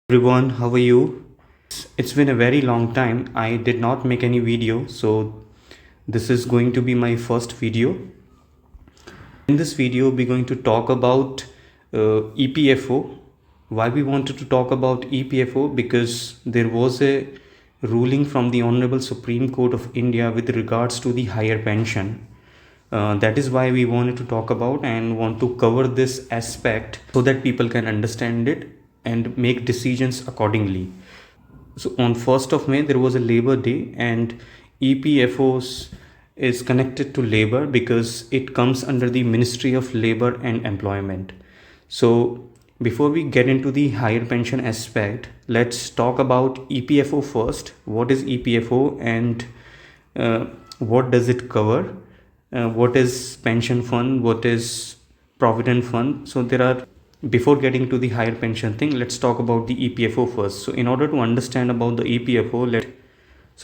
Everyone, how are you? It's been a very long time. I did not make any video, so this is going to be my first video. In this video, we're going to talk about EPFO. Why we wanted to talk about EPFO? Because there was a ruling from the Honorable Supreme Court of India with regards to the higher pension. That is why we wanted to talk about and want to cover this aspect so that people can understand it and make decisions accordingly. So on 1st of May there was a Labor Day, and EPFOs is connected to labor because it comes under the Ministry of Labor and Employment. So before we get into the higher pension aspect, let's talk about EPFO first. What is EPFO and what does it cover? What is pension fund? What is provident fund? So there are, before getting to the higher pension thing, let's talk about the EPFO first. So in order to understand about the EPFO,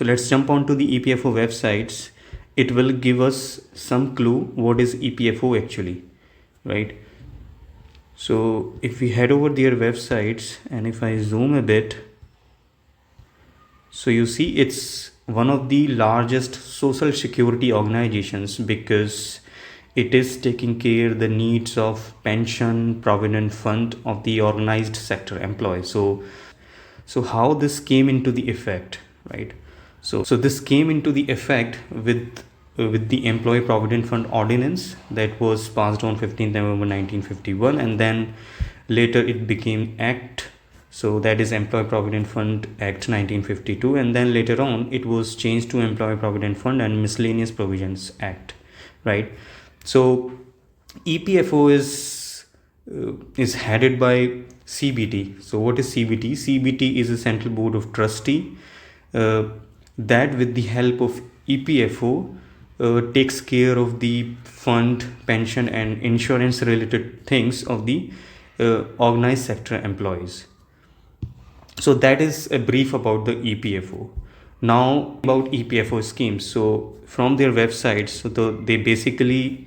let's jump onto the EPFO websites. It will give us some clue what is EPFO actually, right? So if we head over their websites and if I zoom a bit, so you see it's one of the largest social security organizations because it is taking care the needs of pension provident fund of the organized sector employees. So how this came into the effect, right? So this came into the effect with the Employee Provident Fund Ordinance that was passed on 15th November 1951, and then later it became Act. So that is Employee Provident Fund Act 1952, and then later on it was changed to Employee Provident Fund and Miscellaneous Provisions Act, right? So EPFO is headed by CBT. So what is CBT? CBT is a Central Board of Trustee that with the help of EPFO takes care of the fund, pension and insurance related things of the organized sector employees. So that is a brief about the EPFO. Now about EPFO schemes. So from their websites, they basically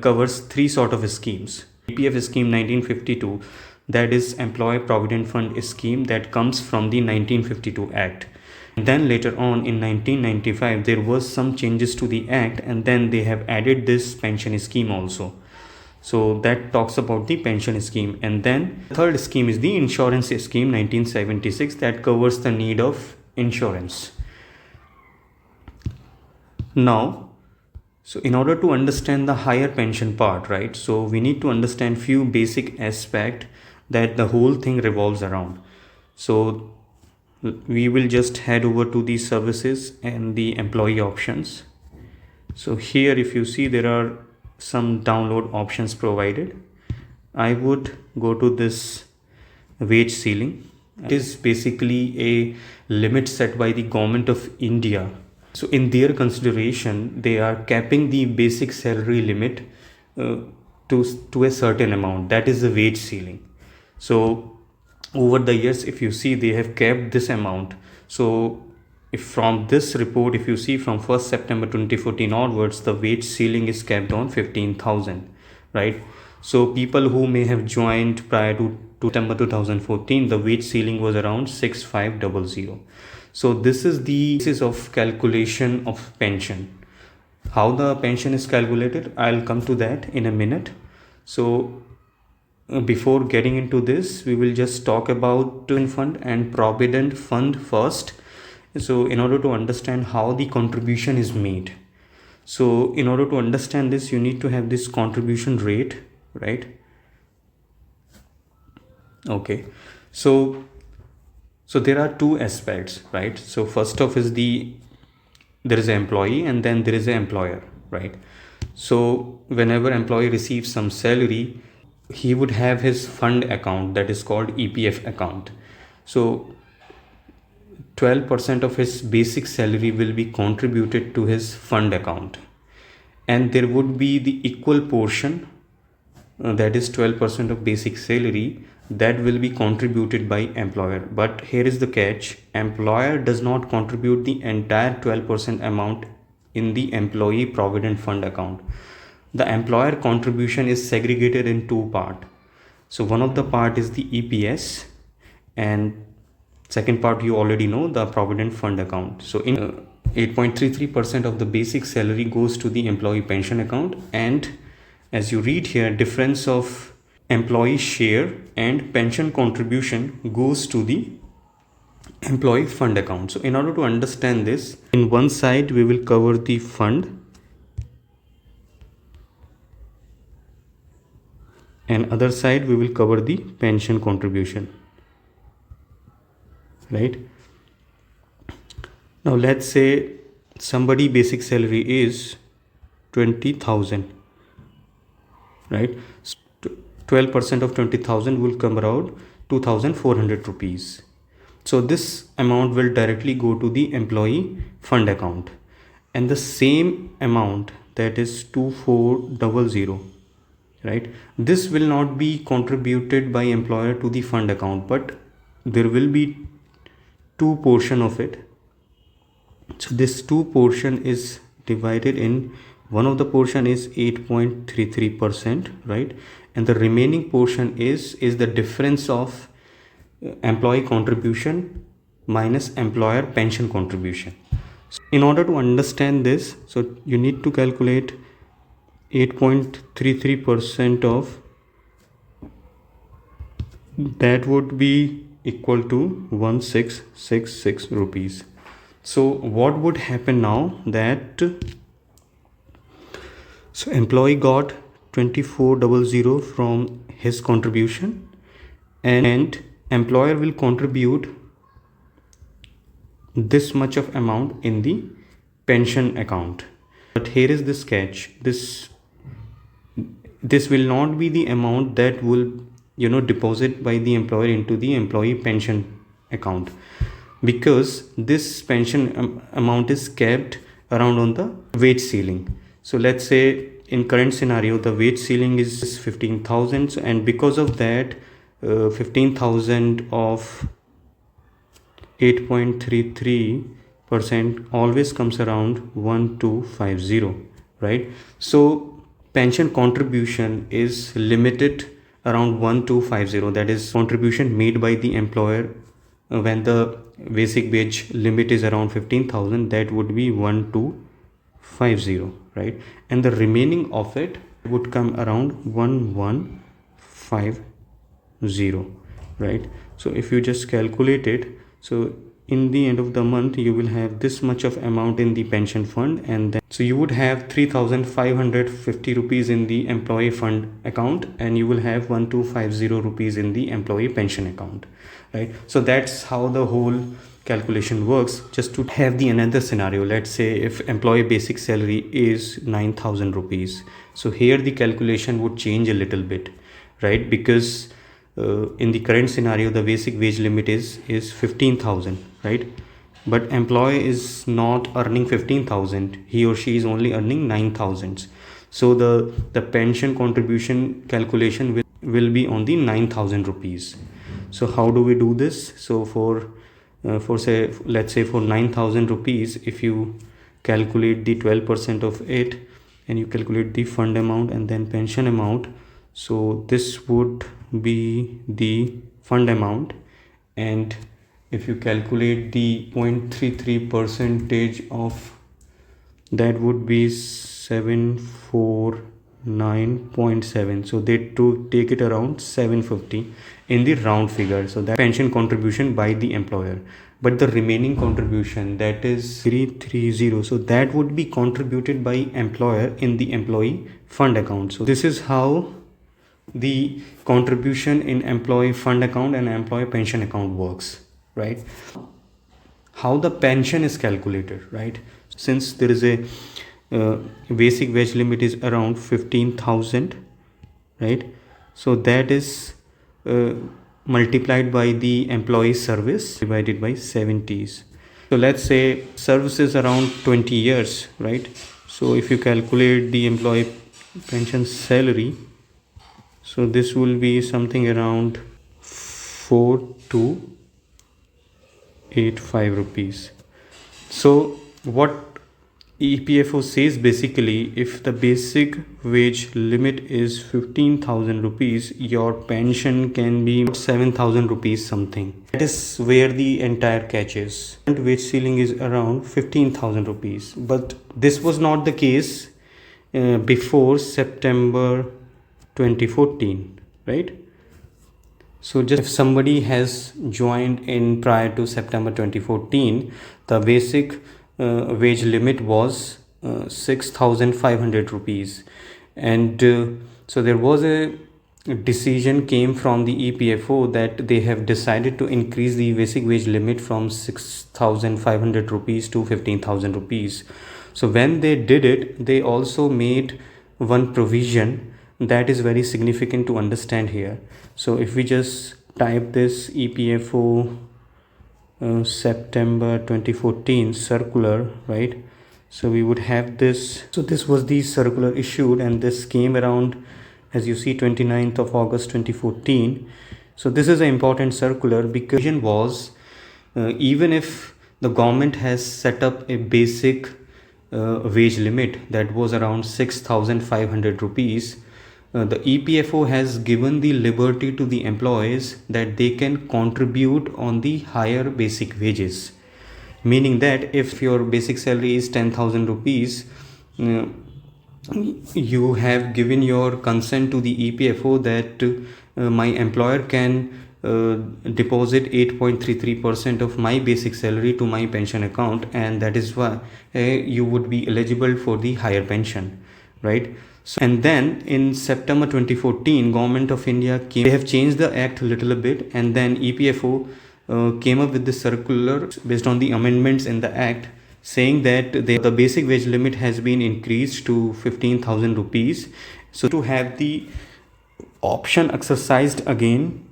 covers three sort of schemes. EPF scheme 1952, that is Employee Provident Fund scheme that comes from the 1952 Act. And then later on in 1995 there was some changes to the Act, and then they have added this pension scheme also. So that talks about the pension scheme. And then the third scheme is the insurance scheme 1976 that covers the need of insurance. Now, so in order to understand the higher pension part, right, so we need to understand few basic aspect that the whole thing revolves around. So we will just head over to the services and the employee options. So here if you see there are some download options provided. I would go to this wage ceiling. It is basically a limit set by the government of India. So in their consideration, they are capping the basic salary limit to a certain amount. That is the wage ceiling. So over the years, if you see, they have capped this amount. So if from this report, if you see from 1st September 2014 onwards, the wage ceiling is capped on 15,000, right? So people who may have joined prior to September 2014, the wage ceiling was around 6500. So this is the basis of calculation of pension. How the pension is calculated, I'll come to that in a minute. So before getting into this, we will just talk about pension fund and provident fund first. So in order to understand how the contribution is made, so in order to understand this, you need to have this contribution rate, right? Okay, so there are two aspects, right? So first off is there is an employee and then there is an employer, right? So whenever employee receives some salary, he would have his fund account that is called EPF account. So 12% of his basic salary will be contributed to his fund account, and there would be the equal portion, that is 12% of basic salary, that will be contributed by employer. But here is the catch: employer does not contribute the entire 12% amount in the employee provident fund account. The employer contribution is segregated in two parts. So one of the part is the EPS and second part you already know, the provident fund account. So in 8.33% of the basic salary goes to the employee pension account, and as you read here, difference of employee share and pension contribution goes to the employee fund account. So in order to understand this, in one side we will cover the fund and other side we will cover the pension contribution, right? Now let's say somebody basic salary is 20,000, right? 12% of 20,000 will come around 2,400 rupees. So this amount will directly go to the employee fund account, and the same amount, that is 2400, right, this will not be contributed by employer to the fund account, but there will be two portion of it. So this two portion is divided in, one of the portion is 8.33%, right, and the remaining portion is the difference of employee contribution minus employer pension contribution. So in order to understand this, so you need to calculate 8.33% of that would be equal to 1666 rupees. So what would happen now, that so employee got 2400 from his contribution, and employer will contribute this much of amount in the pension account. But here is this catch, this will not be the amount that will deposit by the employer into the employee pension account, because this pension amount is kept around on the wage ceiling. So let's say in current scenario the wage ceiling is 15,000, and because of that 15,000 of 8.33% always comes around 1250, right? So pension contribution is limited around 1250, that is contribution made by the employer when the basic wage limit is around 15,000, that would be 1250, right? And the remaining of it would come around 1150, right? So if you just calculate it, so in the end of the month you will have this much of amount in the pension fund, and then so you would have 3,550 rupees in the employee fund account, and you will have 1250 rupees in the employee pension account, right? So that's how the whole calculation works. Just to have the another scenario, let's say if employee basic salary is 9,000 rupees, so here the calculation would change a little bit, right? Because in the current scenario the basic wage limit is 15,000, right? But employee is not earning 15,000, he or she is only earning 9,000. So the pension contribution calculation will be on the 9,000 rupees. So how do we do this? So for say, let's say for 9,000 rupees, if you calculate the 12% of it and you calculate the fund amount and then pension amount, so this would be the fund amount, and if you calculate the 0.33 percentage of that would be 749.7, so they to take it around 750 in the round figure. So that pension contribution by the employer, but the remaining contribution, that is 330, so that would be contributed by employer in the employee fund account. So this is how the contribution in employee fund account and employee pension account works, right? How the pension is calculated, right? Since there is a basic wage limit is around 15,000, right? So that is multiplied by the employee service divided by 70s. So let's say service is around 20 years, right? So if you calculate the employee pension salary, so this will be something around 4285 rupees. So what EPFO says basically if the basic wage limit is 15,000 rupees, your pension can be 7,000 rupees something. That is where the entire catch is. And wage ceiling is around 15,000 rupees. But this was not the case before September 2014, right? So just if somebody has joined in prior to September 2014, the basic wage limit was 6,500 rupees. And so there was a decision came from the EPFO that they have decided to increase the basic wage limit from 6,500 rupees to 15,000 rupees. So when they did it, they also made one provision that is very significant to understand here. So if we just type this EPFO September 2014 circular, right? So we would have this. So this was the circular issued, and this came around, as you see, 29th of August 2014. So this is an important circular because it was even if the government has set up a basic wage limit that was around 6,500 rupees, the EPFO has given the liberty to the employees that they can contribute on the higher basic wages. Meaning that if your basic salary is 10,000 rupees, you have given your consent to the EPFO that my employer can deposit 8.33% of my basic salary to my pension account, and that is why you would be eligible for the higher pension, right? So, and then in September 2014, Government of India they have changed the act a little bit, and then EPFO came up with the circular based on the amendments in the act, saying that the basic wage limit has been increased to 15,000 rupees. So to have the option exercised again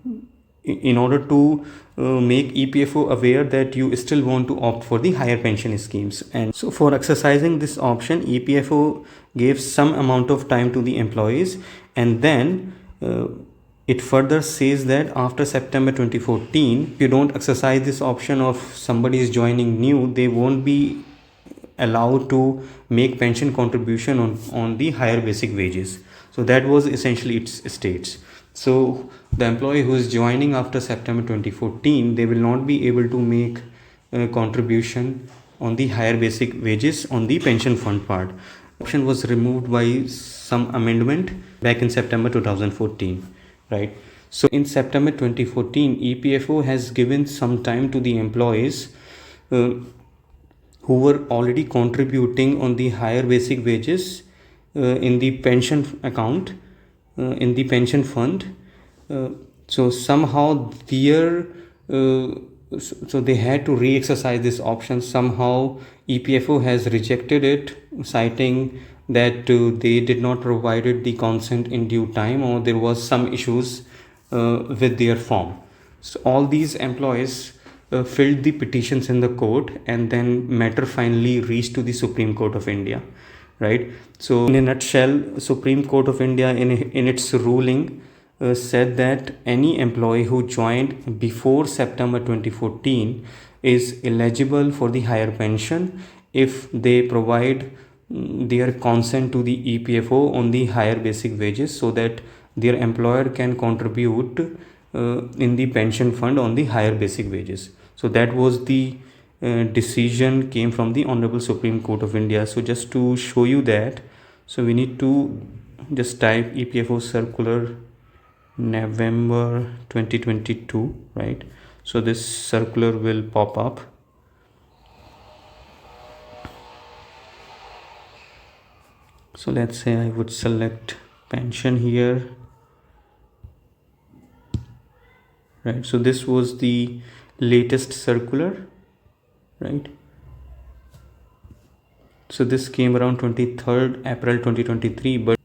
in order to make EPFO aware that you still want to opt for the higher pension schemes. And so for exercising this option, EPFO gave some amount of time to the employees, and then it further says that after September 2014, if you don't exercise this option of somebody is joining new, they won't be allowed to make pension contribution on the higher basic wages. So that was essentially its states. So the employee who is joining after September 2014, they will not be able to make a contribution on the higher basic wages on the pension fund part. Option was removed by some amendment back in September 2014, right? So in September 2014, EPFO has given some time to the employees who were already contributing on the higher basic wages in the pension account, in the pension fund. So somehow so they had to re-exercise this option. Somehow EPFO has rejected it, citing that they did not provided the consent in due time, or there was some issues with their form. So all these employees filled the petitions in the court, and then matter finally reached to the Supreme Court of India, right? So in a nutshell, Supreme Court of India in its ruling said that any employee who joined before September 2014 is eligible for the higher pension if they provide their consent to the EPFO on the higher basic wages, so that their employer can contribute in the pension fund on the higher basic wages. So that was the decision came from the Honorable Supreme Court of India. So just to show you that, so we need to just type EPFO circular November 2022, right? So this circular will pop up. So let's say I would select pension here, right? So this was the latest circular, right? So this came around 23rd April 2023, but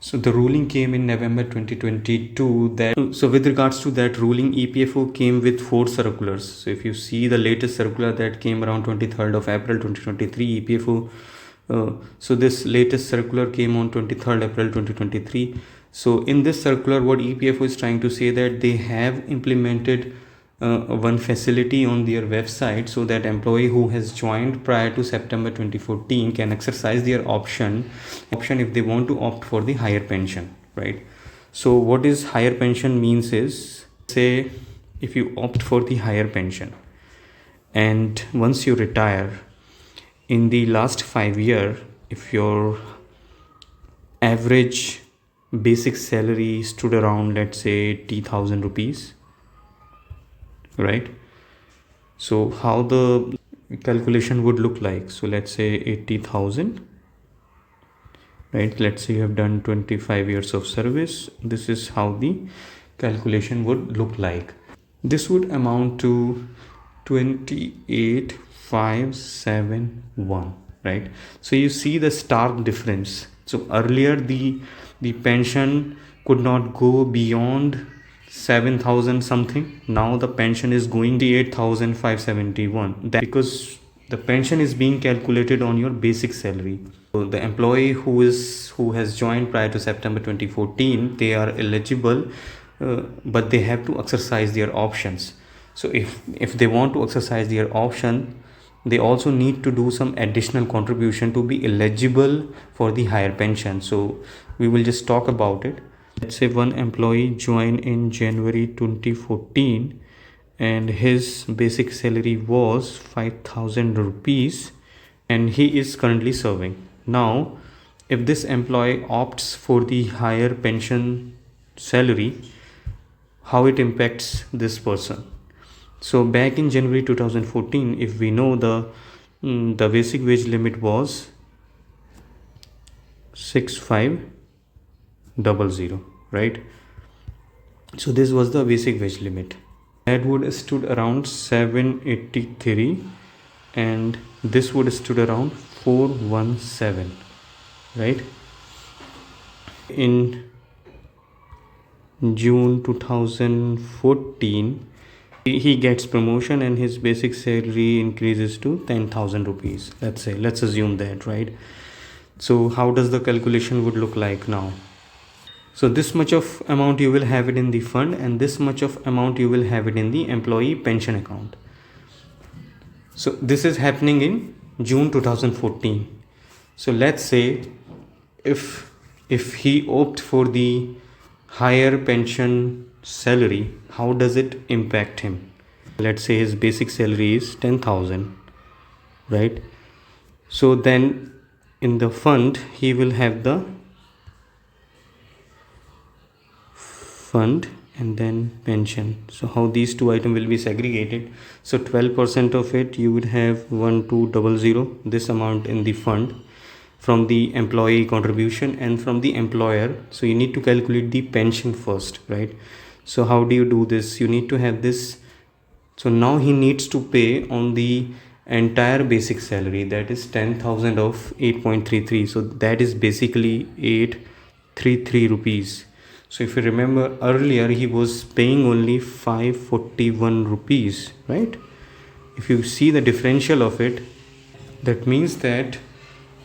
so the ruling came in November 2022. So with regards to that ruling, EPFO came with 4 circulars. So if you see the latest circular that came around 23rd of April 2023, EPFO. So this latest circular came on 23rd April 2023. So in this circular, what EPFO is trying to say that they have implemented one facility on their website, so that employee who has joined prior to September 2014 can exercise their option if they want to opt for the higher pension, right? So what is higher pension means is, say if you opt for the higher pension and once you retire, in the last 5 years, if your average basic salary stood around, let's say, 80,000 rupees, right? So how the calculation would look like? So let's say 80,000, right? Let's say you have done 25 years of service. This is how the calculation would look like. This would amount to 28,571, right? So you see the stark difference. So earlier the pension could not go beyond 7,000 something. Now the pension is going to 8,571. That because the pension is being calculated on your basic salary. So the employee who has joined prior to September 2014, they are eligible, but they have to exercise their options. So if they want to exercise their option, they also need to do some additional contribution to be eligible for the higher pension. So we will just talk about it. Let's say one employee joined in January 2014 and his basic salary was 5,000 rupees and he is currently serving. Now if this employee opts for the higher pension salary, how it impacts this person? So back in January 2014, if we know the basic wage limit was 6500, right? So this was the basic wage limit. That would stood around 783 and this would stood around 417, right? In June 2014, he gets promotion and his basic salary increases to 10,000 rupees. Let's assume that, right? So how does the calculation would look like now? So this much of amount you will have it in the fund and this much of amount you will have it in the employee pension account. So this is happening in June 2014. So let's say if he opt for the higher pension salary, how does it impact him? Let's say his basic salary is 10,000, right? So then in the fund he will have the fund and then pension. So how these two items will be segregated? So 12% of it you would have 1200, this amount in the fund from the employee contribution and from the employer. So you need to calculate the pension first, right? So how do you do this? You need to have this. So now he needs to pay on the entire basic salary, that is 10,000 of 8.33. So that is basically 833 rupees. So if you remember earlier, he was paying only 541 rupees, right? If you see the differential of it, that means that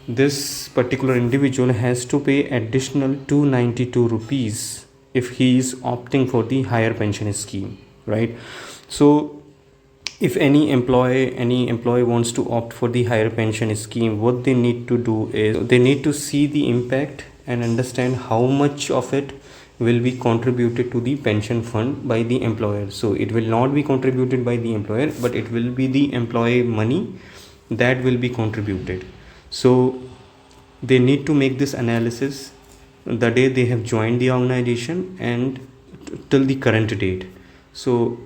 this particular individual has to pay additional 292 rupees if he is opting for the higher pension scheme, right? So if any employee wants to opt for the higher pension scheme, what they need to do is they need to see the impact and understand how much of it will be contributed to the pension fund by the employer. So it will not be contributed by the employer, but it will be the employee money that will be contributed. So they need to make this analysis the day they have joined the organization and till the current date. So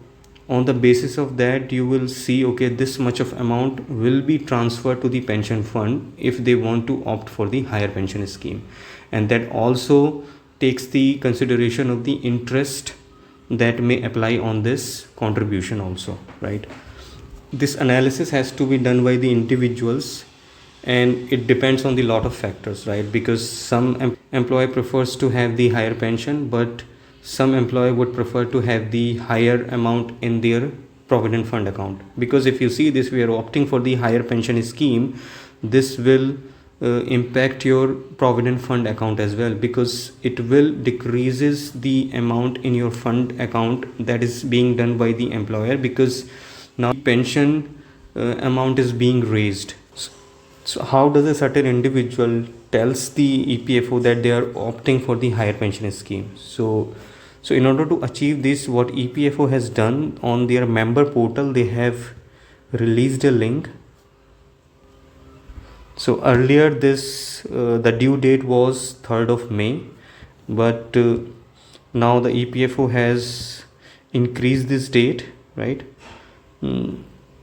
on the basis of that, you will see, okay, this much of amount will be transferred to the pension fund if they want to opt for the higher pension scheme. And that also takes the consideration of the interest that may apply on this contribution also, right? This analysis has to be done by the individuals and it depends on the lot of factors, right? Because some employee prefers to have the higher pension, but some employee would prefer to have the higher amount in their provident fund account. Because if you see this, we are opting for the higher pension scheme, this will impact your provident fund account as well, because it will decreases the amount in your fund account that is being done by the employer, because now pension amount is being raised. So how does a certain individual tells the EPFO that they are opting for the higher pension scheme? So in order to achieve this, what EPFO has done on their member portal, they have released a link. So earlier this the due date was 3rd of May, but now the EPFO has increased this date, right?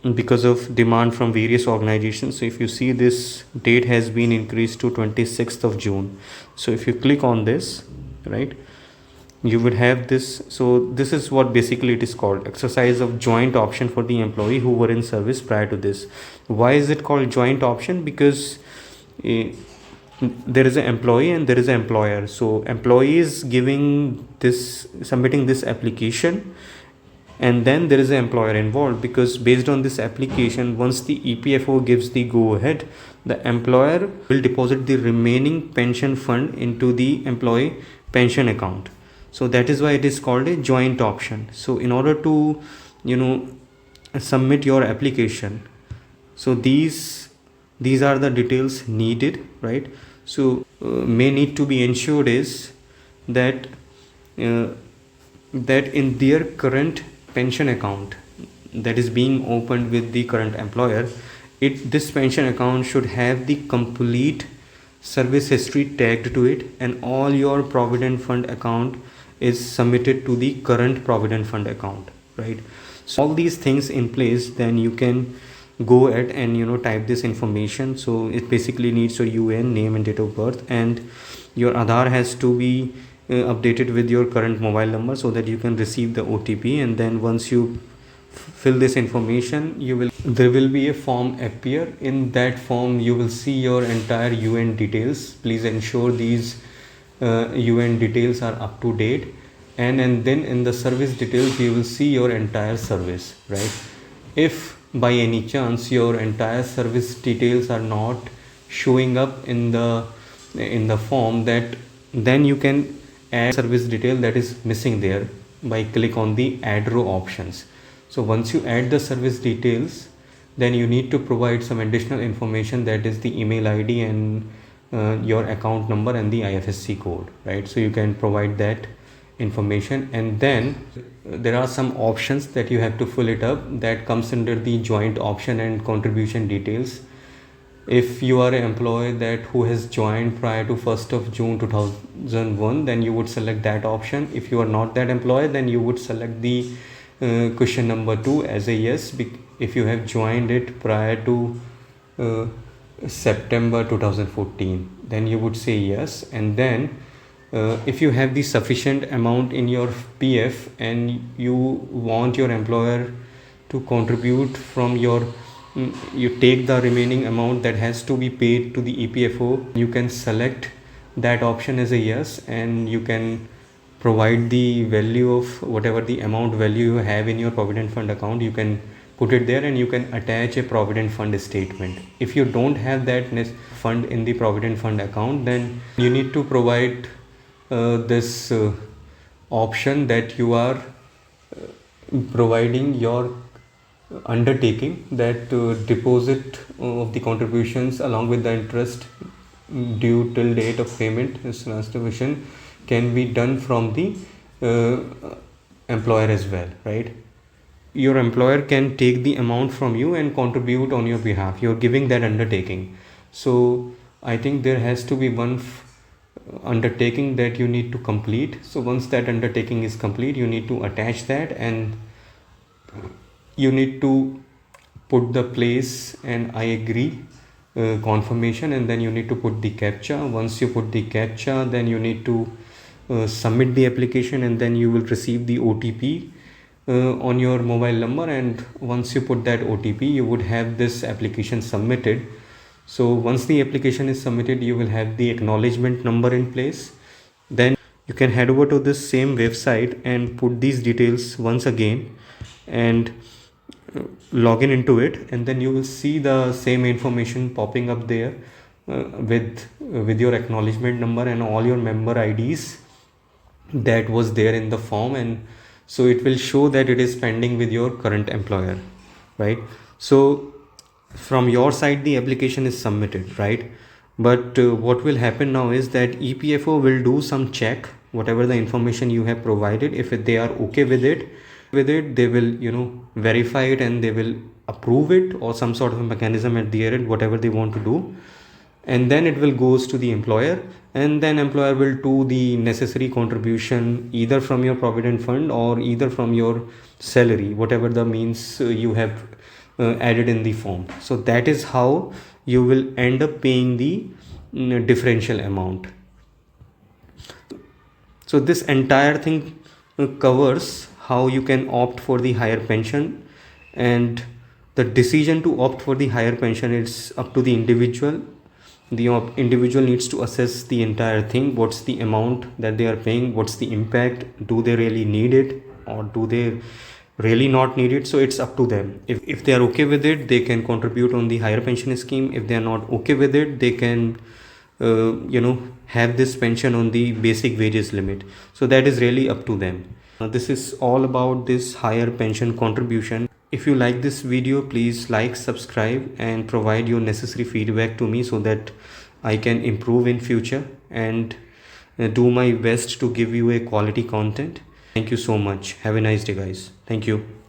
Because of demand from various organizations. So if you see, this date has been increased to 26th of June. So if you click on this, right, you would have this. So this is what basically it is called: exercise of joint option for the employee who were in service prior to this. Why is it called joint option? Because there is an employee and there is an employer. So employee is submitting this application, and then there is an employer involved, because based on this application, once the EPFO gives the go ahead, the employer will deposit the remaining pension fund into the employee pension account. So that is why it is called a joint option. So in order to submit your application, so these are the details needed, right? So may need to be ensured is that that in their current pension account that is being opened with the current employer, this pension account should have the complete service history tagged to it, and all your provident fund account is submitted to the current provident fund account, right? So all these things in place, then you can go ahead and type this information. So it basically needs your UN, name and date of birth, and your Aadhaar has to be updated with your current mobile number, so that you can receive the OTP. And then once you fill this information, there will be a form appear. In that form you will see your entire UN details. Please ensure these UN details are up to date, and then in the service details you will see your entire service, right? If by any chance your entire service details are not showing up in the form, then you can add service detail that is missing there by click on the add row options. So once you add the service details, then you need to provide some additional information, that is the email ID and your account number and the IFSC code, right? So you can provide that information, and then there are some options that you have to fill it up, that comes under the joint option and contribution details. If you are an employee who has joined prior to 1st of June 2001, then you would select that option. If you are not that employee, then you would select the question number 2 as a yes. If you have joined it prior to September 2014, then you would say yes. And then if you have the sufficient amount in your PF and you want your employer to contribute from your you take the remaining amount that has to be paid to the EPFO, you can select that option as a yes, and you can provide the value of whatever the amount value you have in your provident fund account. You can put it there, and you can attach a provident fund statement. If you don't have that fund in the provident fund account, then you need to provide this option that you are providing your undertaking that deposit of the contributions along with the interest due till date of payment distribution can be done from the employer as well, right? Your employer can take the amount from you and contribute on your behalf. You're giving that undertaking. So I think there has to be one undertaking that you need to complete. So once that undertaking is complete, you need to attach that, and you need to put the place and I agree confirmation, and then you need to put the captcha. Once you put the captcha, then you need to submit the application, and then you will receive the OTP on your mobile number. And once you put that OTP, you would have this application submitted. So once the application is submitted, you will have the acknowledgement number in place. Then you can head over to this same website and put these details once again and log in into it, and then you will see the same information popping up there. with your acknowledgement number and all your member IDs that was there in the form, and so it will show that it is pending with your current employer, right? So from your side the application is submitted, right? But what will happen now is that EPFO will do some check whatever the information you have provided. If they are okay with it, they will verify it and they will approve it, or some sort of a mechanism at the end, whatever they want to do, and then it will goes to the employer, and then employer will do the necessary contribution either from your provident fund or either from your salary, whatever the means you have added in the form. So that is how you will end up paying the differential amount. So this entire thing covers how you can opt for the higher pension, and the decision to opt for the higher pension is up to the individual. The individual needs to assess the entire thing. What's the amount that they are paying? What's the impact? Do they really need it, or do they really not need it? So it's up to them. If they are okay with it, they can contribute on the higher pension scheme. If they are not okay with it, they can have this pension on the basic wages limit. So that is really up to them. This is all about this higher pension contribution. If you like this video, please like, subscribe, and provide your necessary feedback to me so that I can improve in future and do my best to give you a quality content. Thank you so much. Have a nice day, guys. Thank you.